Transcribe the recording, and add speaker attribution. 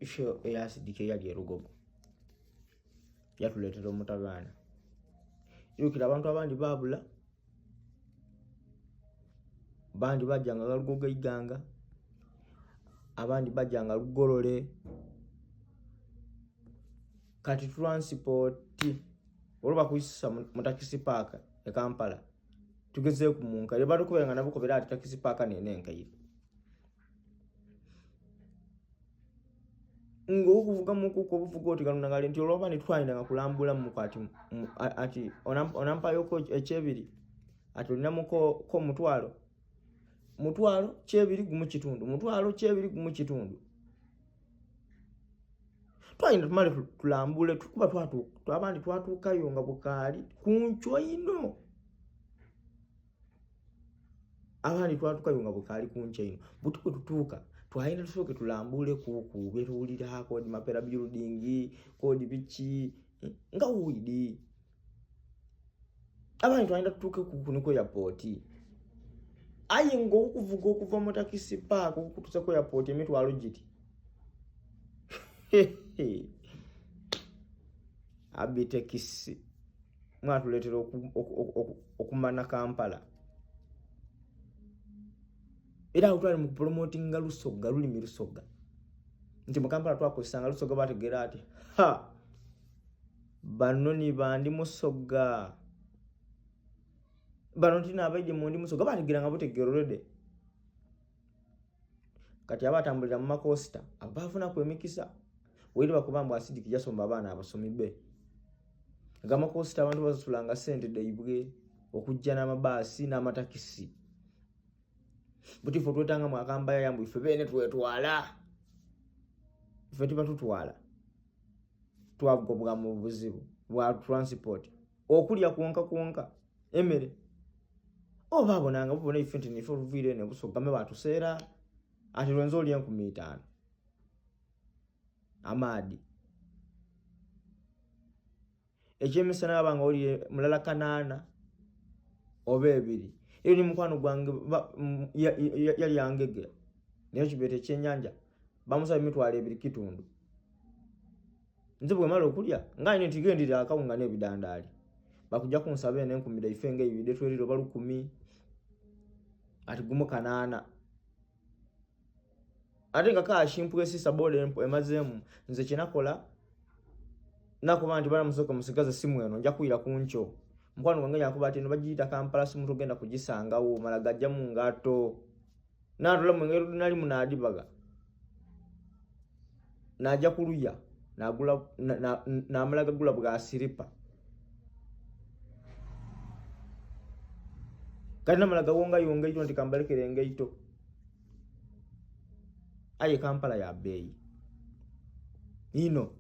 Speaker 1: isho eyasidike yali erugogo yatuletera omutagana irukira abantu abandi babula bandi bajanga galugogo iganga abandi bajanga lugolole kati transport oluba kuisa mu taxi park e Kampala tugeze ku munka le bado kubenga nabo kobera ati taxi park nenenka yi ngo kuvuga muko ko buvuga oti kaluna ngale nti oloba ni twine nga kulambula mukwati ati onampa yoko echebiri ati olinamuko ko mutwalo chebiri gumu kitundu mutwalo chebiri gumu kitundu twine tumale tulambule tukuba twabandi twatukayo nga bukali kuncho ino abandi twatukayo nga bukali kuncho ino butuko tutuka twaina tusoke tulambule kuku betulira kodi mapera building kodi bichi nga uidi abandi twaina tutuke kuku niko airport ayi ngo ukuvuga okuva mu taxi park ukutuza ko airport emitwalo giti abitekisi mwatuletera okumana Kampala era utwali mu promoting Lusoga lulimi Lusoga nti mu Kampala twakozesanga Lusoga bategera ati banoni bandi Musoga banontina abaije mundi Musoga bategera nga botegerolede kati abatambulira mu makosta abafuna kwemikisa wili bakubamba asidi kijasomba abana abasomi be gama kosta abantu bazulanga sente deibwe okujja na mabasi na matakisi buti fotwetanga mwakamba yambu ife bene twetwala ife tibatutwala twagobwa mu buzibu bwa transport okulya kuonka emere babonanga bubona ife nti nife ruvire ne Busoga me batusera ati lwenzo lya 15 amadi echemisana abanga oli mulala kanana obebiri iyo ni mukwano gwange yali yangege niyo kibete kyenyanja bamusaba mitwale ebiri kitundu nzibwe malo kulya ngani ntigendira akawunga ne bidandali bakujja kunsabe ne 10 ifenge ibide tweliro balu 10 ati gumu kanana atenga ka shimpuke sisa bode emazemu nze kinakola nako bantu bana musoka musigaza simu eno nja kuira kuncho mkwano gwange yakuba ati no bagiyita Kampala simu togenda kugisanga wo malagajja mu ngato natula mwengero nali munadi baga najja kuluya nagula na malaga gula bwa siripa kana malaga wonga yonga ito ntikambalekere ngaito aye Kampala ya bei ino